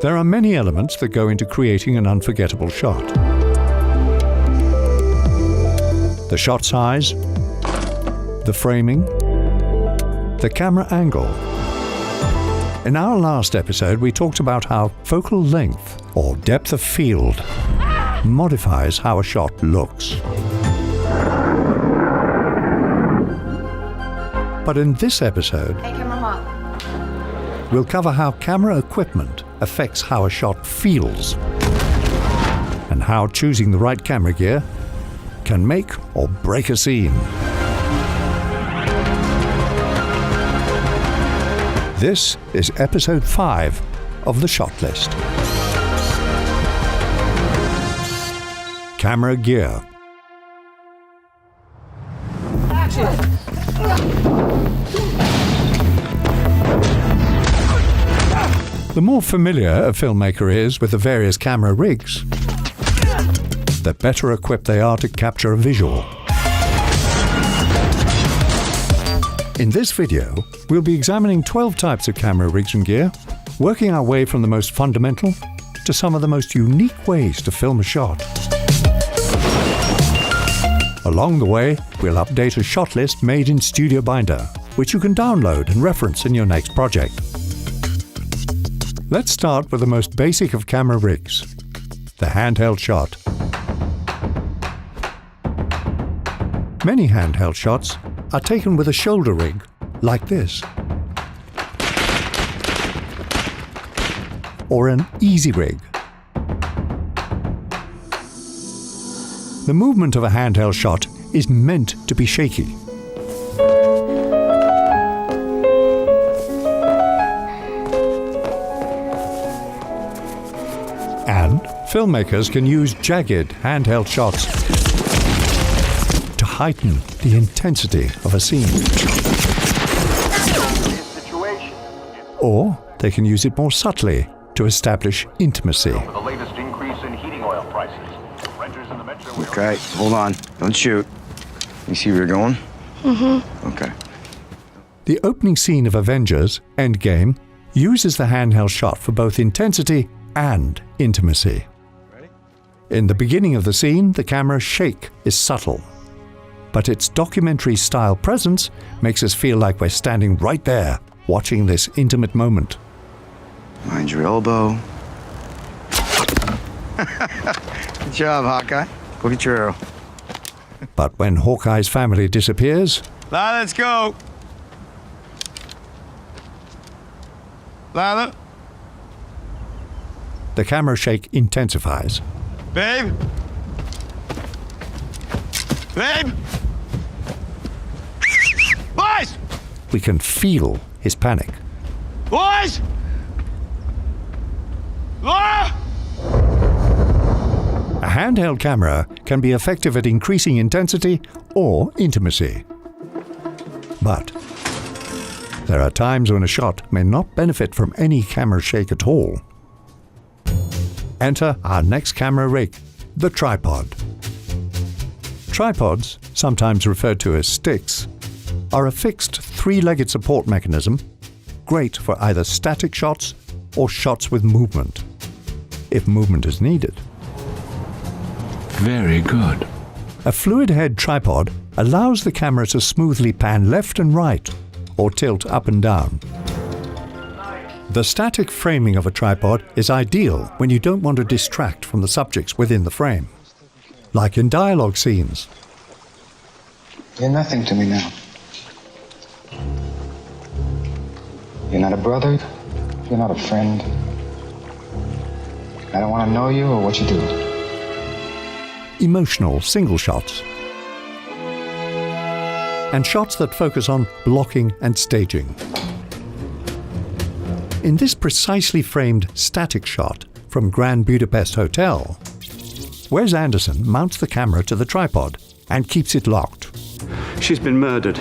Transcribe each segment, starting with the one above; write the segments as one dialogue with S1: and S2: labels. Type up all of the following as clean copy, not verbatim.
S1: There are many elements that go into creating an unforgettable shot. The shot size, the framing, the camera angle. In our last episode, we talked about how focal length, or depth of field, modifies how a shot looks. But in this episode, we'll cover how camera equipment affects how a shot feels, and how choosing the right camera gear can make or break a scene. This is episode 5 of the Shot List. Camera gear.
S2: Action!
S1: The more familiar a filmmaker is with the various camera rigs, the better equipped they are to capture a visual. In this video, we'll be examining 12 types of camera rigs and gear, working our way from the most fundamental to some of the most unique ways to film a shot. Along the way, we'll update a shot list made in Studio Binder, which you can download and reference in your next project. Let's start with the most basic of camera rigs, the handheld shot. Many handheld shots are taken with a shoulder rig, like this, or an easy rig. The movement of a handheld shot is meant to be shaky. And filmmakers can use jagged handheld shots to heighten the intensity of a scene. Or they can use it more subtly to establish intimacy.
S3: The latest increase in heating oil prices. Renters in the metro area.
S4: Okay, hold on. Don't shoot. You see where you're going? Mm-hmm. Okay.
S1: The opening scene of Avengers: Endgame uses the handheld shot for both intensity and intimacy.
S4: Ready?
S1: In the beginning of the scene, the camera's shake is subtle, but its documentary-style presence makes us feel like we're standing right there, watching this intimate moment.
S4: Mind your elbow. Good job, Hawkeye. Go get your arrow.
S1: But when Hawkeye's family disappears,
S4: Lila, let's go. Lila.
S1: the camera shake intensifies.
S4: Babe. Babe. Boys.
S1: We can feel his panic.
S4: Boys. Laura.
S1: A handheld camera can be effective at increasing intensity or intimacy. But there are times when a shot may not benefit from any camera shake at all. Enter our next camera rig, the tripod. Tripods, sometimes referred to as sticks, are a fixed three-legged support mechanism, great for either static shots or shots with movement, if movement is needed.
S5: Very good.
S1: A fluid head tripod allows the camera to smoothly pan left and right, or tilt up and down. The static framing of a tripod is ideal when you don't want to distract from the subjects within the frame, like in dialogue scenes.
S6: You're nothing to me now. You're not a brother. You're not a friend. I don't want to know you or what you do.
S1: Emotional single shots, and shots that focus on blocking and staging. In this precisely framed static shot from Grand Budapest Hotel, Wes Anderson mounts the camera to the tripod and keeps it locked.
S5: She's been murdered,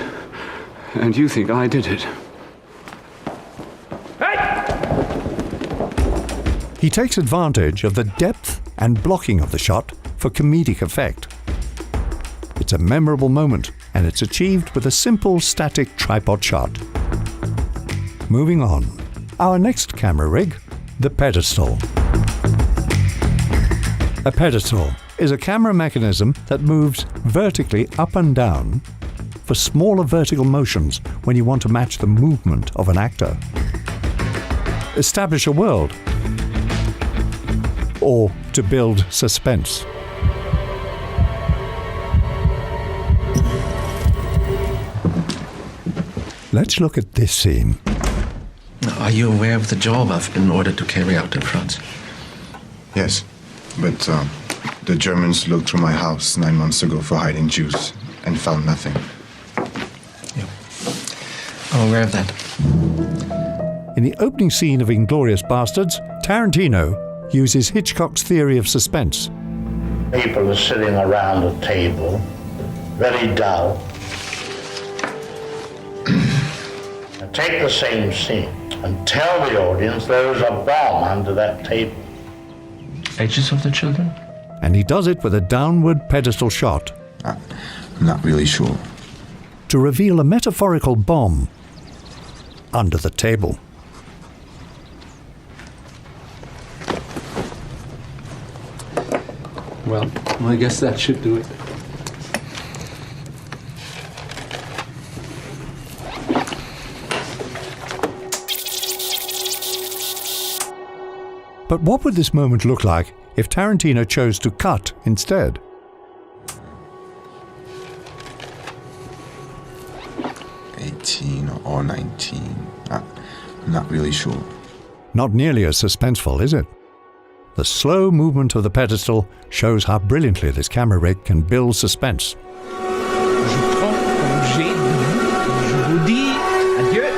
S5: and you think I did it.
S1: He takes advantage of the depth and blocking of the shot for comedic effect. It's a memorable moment, and it's achieved with a simple static tripod shot. Moving on, our next camera rig, The pedestal. A pedestal is a camera mechanism that moves vertically up and down for smaller vertical motions when you want to match the movement of an actor. Establish a world, or to build suspense. Let's look at this scene.
S2: Are you aware of the job I've been ordered to carry out in France?
S7: Yes, but the Germans looked through my house 9 months ago for hiding Jews and found nothing.
S2: Yeah. I'm aware of that.
S1: In the opening scene of Inglourious Bastards, Tarantino uses Hitchcock's theory of suspense.
S8: People are sitting around a table, very dull. Now take the same scene and tell the audience there is a bomb under that table.
S2: Ages of the children?
S1: And he does it with a downward pedestal shot
S7: I'm not really sure.
S1: to reveal a metaphorical bomb under the table.
S5: Well, I guess that should do it.
S1: But what would this moment look like if Tarantino chose to cut instead?
S7: Or 19. I'm not really sure.
S1: Not nearly as suspenseful, is it? The slow movement of the pedestal shows how brilliantly this camera rig can build suspense.
S9: Je prends congé de vous. Je vous dis adieu.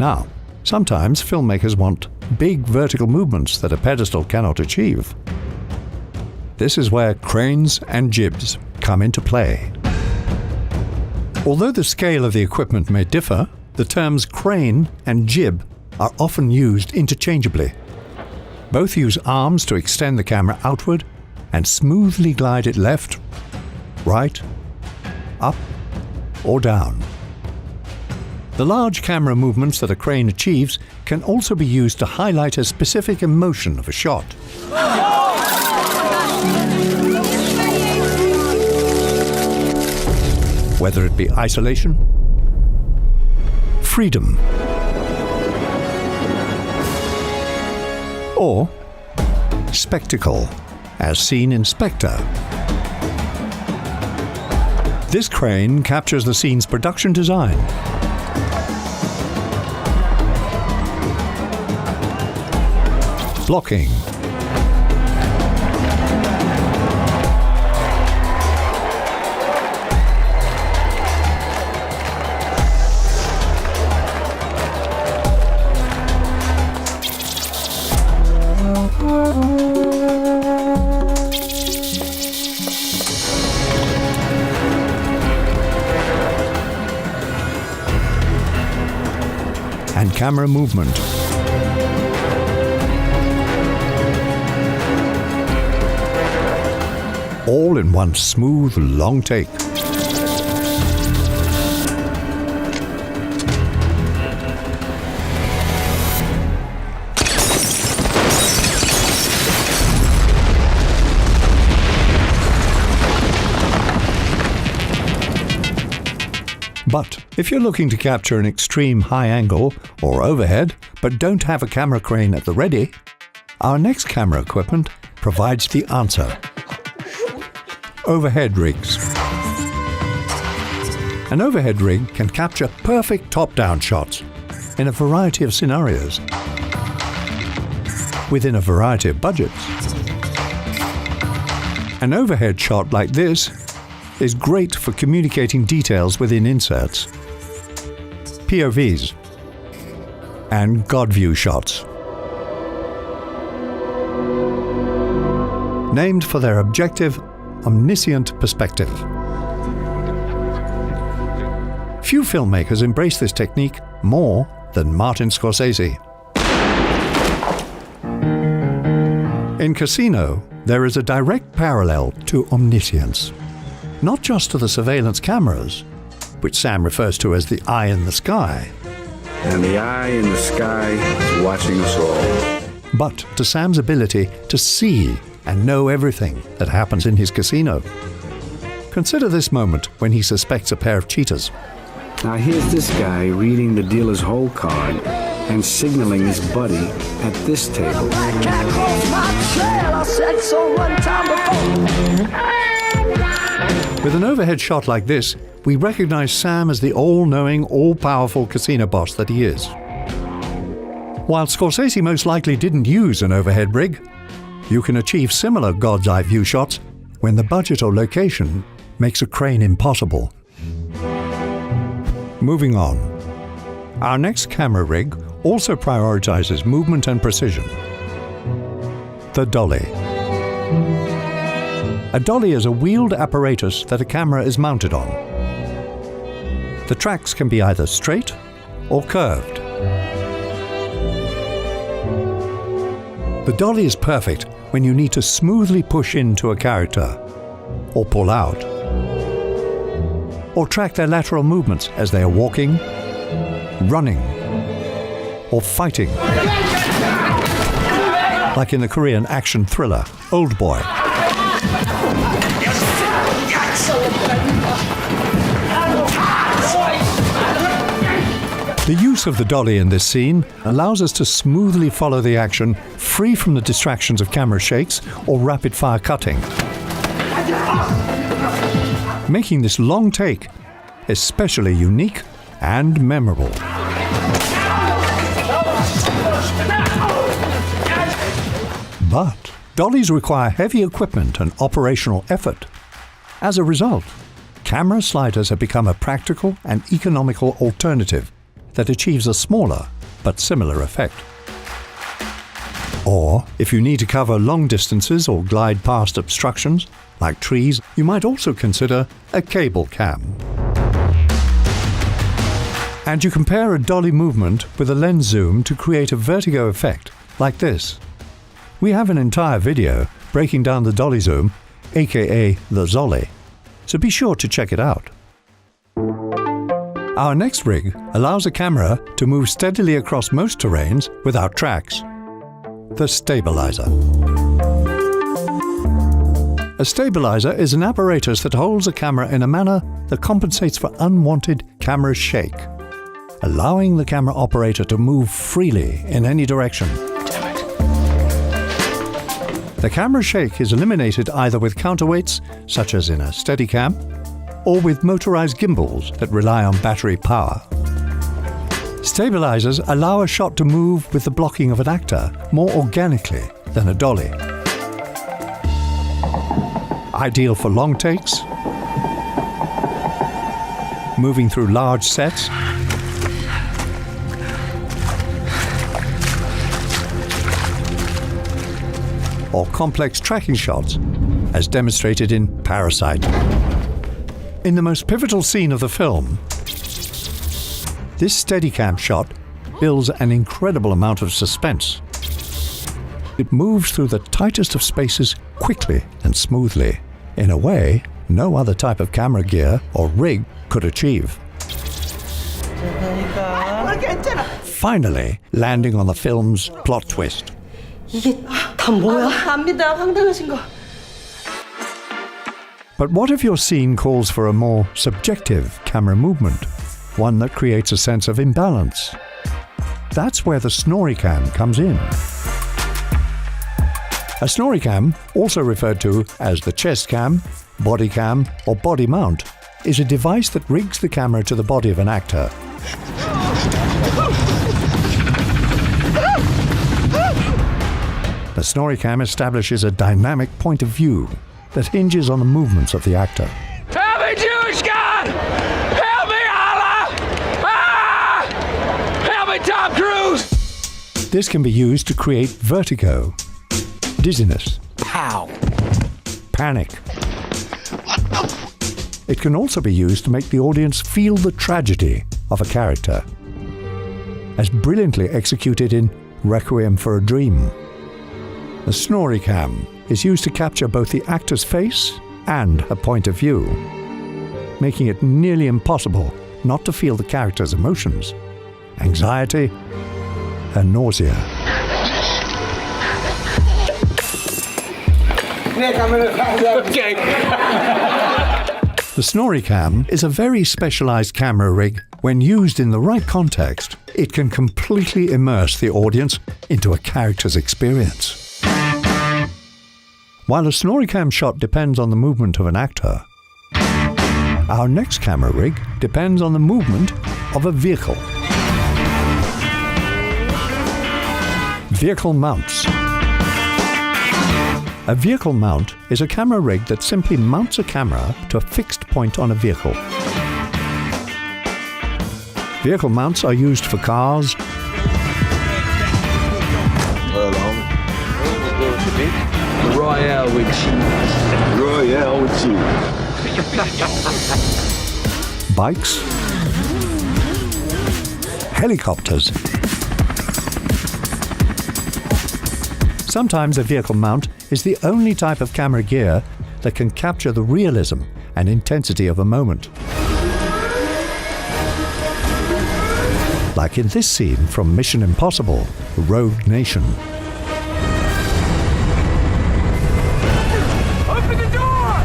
S1: Now, sometimes filmmakers want big vertical movements that a pedestal cannot achieve. This is where cranes and jibs come into play. Although the scale of the equipment may differ, the terms crane and jib are often used interchangeably. Both use arms to extend the camera outward and smoothly glide it left, right, up, or down. The large camera movements that a crane achieves can also be used to highlight a specific emotion of a shot. Whether it be isolation, freedom, or spectacle, as seen in Spectre. This crane captures the scene's production design. Blocking. And camera movement. All in one smooth, long take. But if you're looking to capture an extreme high angle or overhead, but don't have a camera crane at the ready, our next camera equipment provides the answer. Overhead rigs. An overhead rig can capture perfect top-down shots in a variety of scenarios, within a variety of budgets. An overhead shot like this is great for communicating details within inserts, POVs, and God view shots. Named for their objective, omniscient perspective. Few filmmakers embrace this technique more than Martin Scorsese. In Casino, there is a direct parallel to omniscience. Not just to the surveillance cameras, which Sam refers to as the eye in the sky,
S5: And the eye in the sky is watching us all.
S1: but to Sam's ability to see and know everything that happens in his casino. Consider this moment when he suspects a pair of cheaters.
S5: Now here's this guy reading the dealer's hole card and signaling his buddy at this table.
S1: With an overhead shot like this, we recognize Sam as the all-knowing, all-powerful casino boss that he is. While Scorsese most likely didn't use an overhead rig, you can achieve similar God's Eye view shots when the budget or location makes a crane impossible. Moving on. Our next camera rig also prioritizes movement and precision. The dolly. A dolly is a wheeled apparatus that a camera is mounted on. The tracks can be either straight or curved. The dolly is perfect when you need to smoothly push into a character, or pull out, or track their lateral movements as they are walking, running, or fighting. Like in the Korean action thriller, Old Boy. The use of the dolly in this scene allows us to smoothly follow the action, free from the distractions of camera shakes or rapid-fire cutting, making this long take especially unique and memorable. But dollies require heavy equipment and operational effort. As a result, camera sliders have become a practical and economical alternative that achieves a smaller but similar effect. Or, if you need to cover long distances or glide past obstructions, like trees, you might also consider a cable cam. And you compare a dolly movement with a lens zoom to create a vertigo effect, like this. We have an entire video breaking down the dolly zoom, aka the Zolly, so be sure to check it out. Our next rig allows a camera to move steadily across most terrains without tracks. The stabilizer. A stabilizer is an apparatus that holds a camera in a manner that compensates for unwanted camera shake, allowing the camera operator to move freely in any direction. The camera shake is eliminated either with counterweights, such as in a Steadicam, or with motorized gimbals that rely on battery power. Stabilizers allow a shot to move with the blocking of an actor more organically than a dolly. Ideal for long takes, moving through large sets, or complex tracking shots, as demonstrated in Parasite. In the most pivotal scene of the film, this Steadicam shot builds an incredible amount of suspense. It moves through the tightest of spaces quickly and smoothly, in a way no other type of camera gear or rig could achieve. Finally, landing on the film's plot twist. But what if your scene calls for a more subjective camera movement, one that creates a sense of imbalance? That's where the Snoricam comes in. A Snoricam, also referred to as the chest cam, body cam, or body mount, is a device that rigs the camera to the body of an actor. The Snoricam establishes a dynamic point of view that hinges on the movements of the actor.
S9: Help me, Jewish God! Help me, Allah! Ah! Help me, Tom Cruise!
S1: This can be used to create vertigo, dizziness, panic. It can also be used to make the audience feel the tragedy of a character, as brilliantly executed in Requiem for a Dream. The Snorri cam is used to capture both the actor's face and a point of view, making it nearly impossible not to feel the character's emotions, anxiety, and nausea. The Snorri cam is a very specialized camera rig. When used in the right context, it can completely immerse the audience into a character's experience. While a Snorri cam shot depends on the movement of an actor, our next camera rig depends on the movement of a vehicle. Vehicle mounts. A vehicle mount is a camera rig that simply mounts a camera to a fixed point on a vehicle. Vehicle mounts are used for cars,
S9: Royale with cheese.
S5: Royale with you.
S1: bikes, helicopters. Sometimes a vehicle mount is the only type of camera gear that can capture the realism and intensity of a moment. Like in this scene from Mission Impossible: Rogue Nation.
S3: Open the door!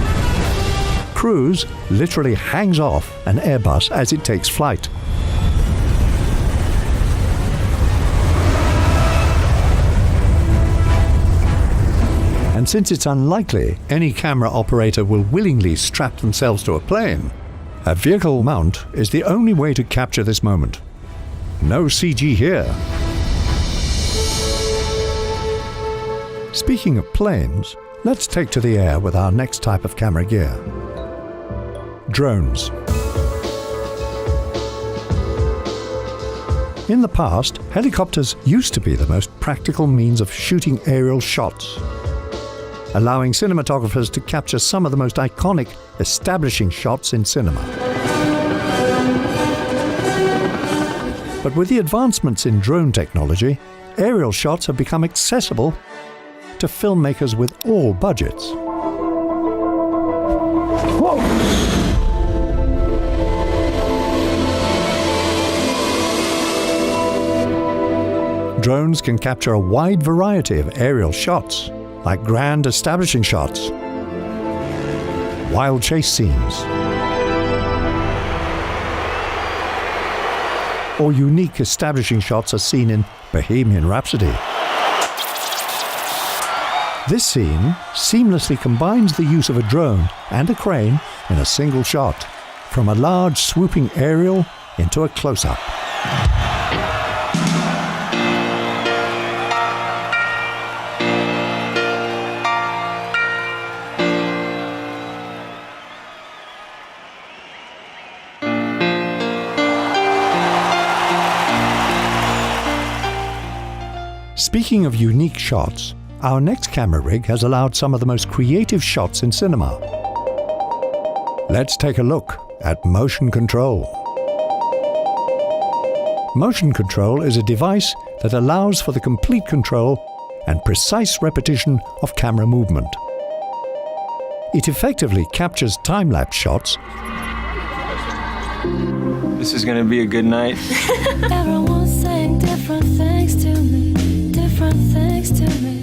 S1: Cruise literally hangs off an Airbus as it takes flight. And since it's unlikely any camera operator will willingly strap themselves to a plane, a vehicle mount is the only way to capture this moment. No CG here. Speaking of planes, let's take to the air with our next type of camera gear. Drones. In the past, helicopters used to be the most practical means of shooting aerial shots, allowing cinematographers to capture some of the most iconic, establishing shots in cinema. But with the advancements in drone technology, aerial shots have become accessible to filmmakers with all budgets. Whoa! Drones can capture a wide variety of aerial shots, like grand establishing shots, wild chase scenes, or unique establishing shots as seen in Bohemian Rhapsody. This scene seamlessly combines the use of a drone and a crane in a single shot, from a large swooping aerial into a close-up. Speaking of unique shots, our next camera rig has allowed some of the most creative shots in cinema. Let's take a look at motion control. Motion control is a device that allows for the complete control and precise repetition of camera movement. It effectively captures time-lapse shots.
S4: This is gonna be a good night.
S10: Everyone's saying different things to me, different things to me.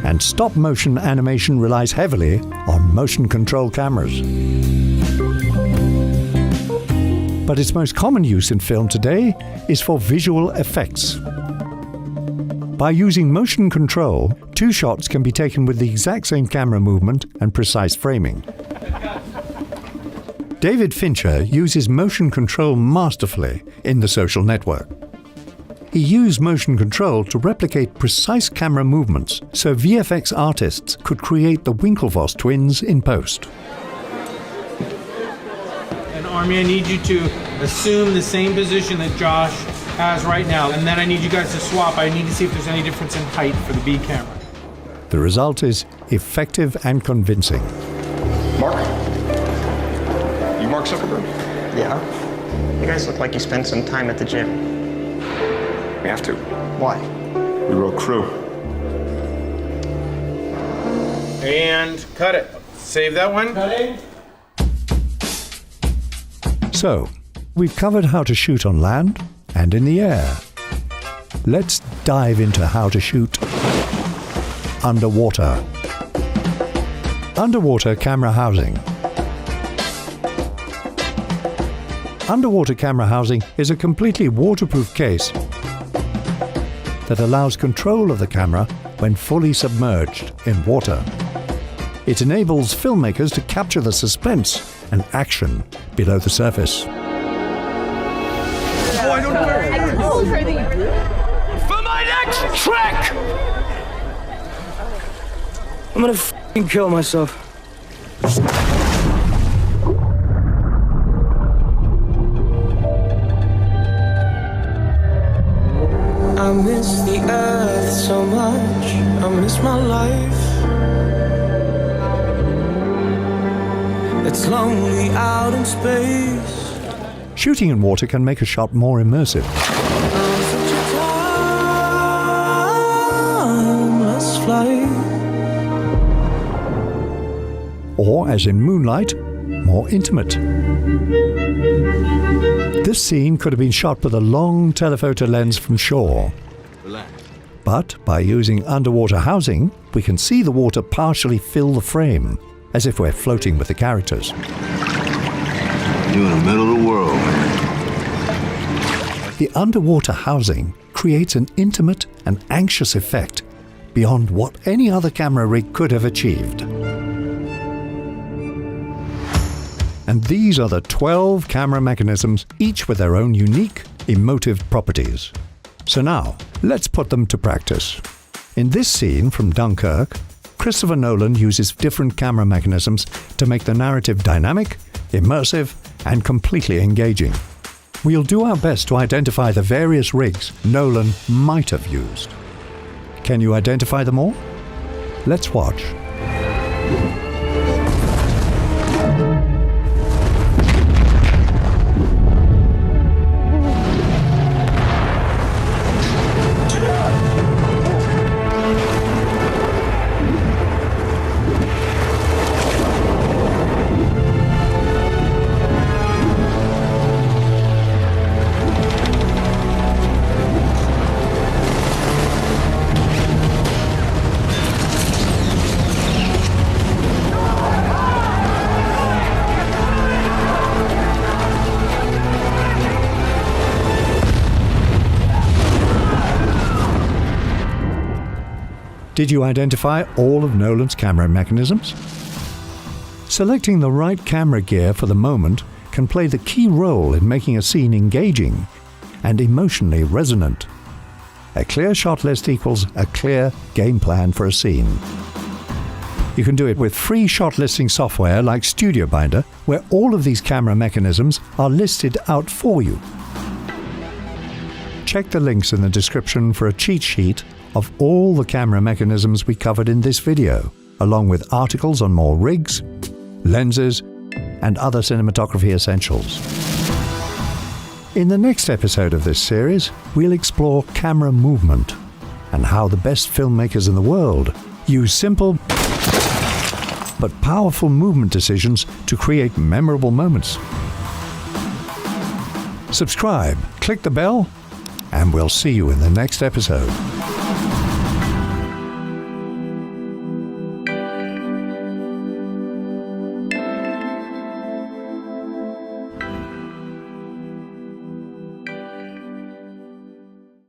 S1: And stop-motion animation relies heavily on motion control cameras. But its most common use in film today is for visual effects. By using motion control, two shots can be taken with the exact same camera movement and precise framing. David Fincher uses motion control masterfully in The Social Network. He used motion control to replicate precise camera movements so VFX artists could create the Winklevoss twins in post.
S9: And Army, I need you to assume the same position that Josh has right now, and then I need you guys to swap. I need to see if there's any difference in height for the B camera.
S1: The result is effective and convincing.
S11: Mark? You Mark Zuckerberg?
S6: Yeah? You guys look like you spent some time at the gym.
S11: We have to.
S6: Why?
S11: We wrote Crew.
S9: And cut it. Save that one. Cutting.
S1: So, we've covered how to shoot on land and in the air. Let's dive into how to shoot underwater. Underwater camera housing. Underwater camera housing is a completely waterproof case that allows control of the camera when fully submerged in water. It enables filmmakers to capture the suspense and action below the surface.
S11: Oh, I don't know where it is.
S10: I told her that you...
S11: For my next trick!
S5: I'm gonna f***ing kill myself.
S12: I miss the earth so much, I miss my life. It's lonely out in space.
S1: Shooting in water can make a shot more immersive.
S12: Timeless flight.
S1: Or, as in Moonlight, more intimate. This scene could have been shot with a long telephoto lens from shore. But by using underwater housing, we can see the water partially fill the frame, as if we're floating with the characters.
S11: You're in the middle of the world, man.
S1: The underwater housing creates an intimate and anxious effect beyond what any other camera rig could have achieved. And these are the 12 camera mechanisms, each with their own unique, emotive properties. So now, let's put them to practice. In this scene from Dunkirk, Christopher Nolan uses different camera mechanisms to make the narrative dynamic, immersive, and completely engaging. We'll do our best to identify the various rigs Nolan might have used. Can you identify them all? Let's watch. Did you identify all of Nolan's camera mechanisms? Selecting the right camera gear for the moment can play the key role in making a scene engaging and emotionally resonant. A clear shot list equals a clear game plan for a scene. You can do it with free shot listing software like Studio Binder, where all of these camera mechanisms are listed out for you. Check the links in the description for a cheat sheet of all the camera mechanisms we covered in this video, along with articles on more rigs, lenses, and other cinematography essentials. In the next episode of this series, we'll explore camera movement and how the best filmmakers in the world use simple but powerful movement decisions to create memorable moments. Subscribe, click the bell, and we'll see you in the next episode.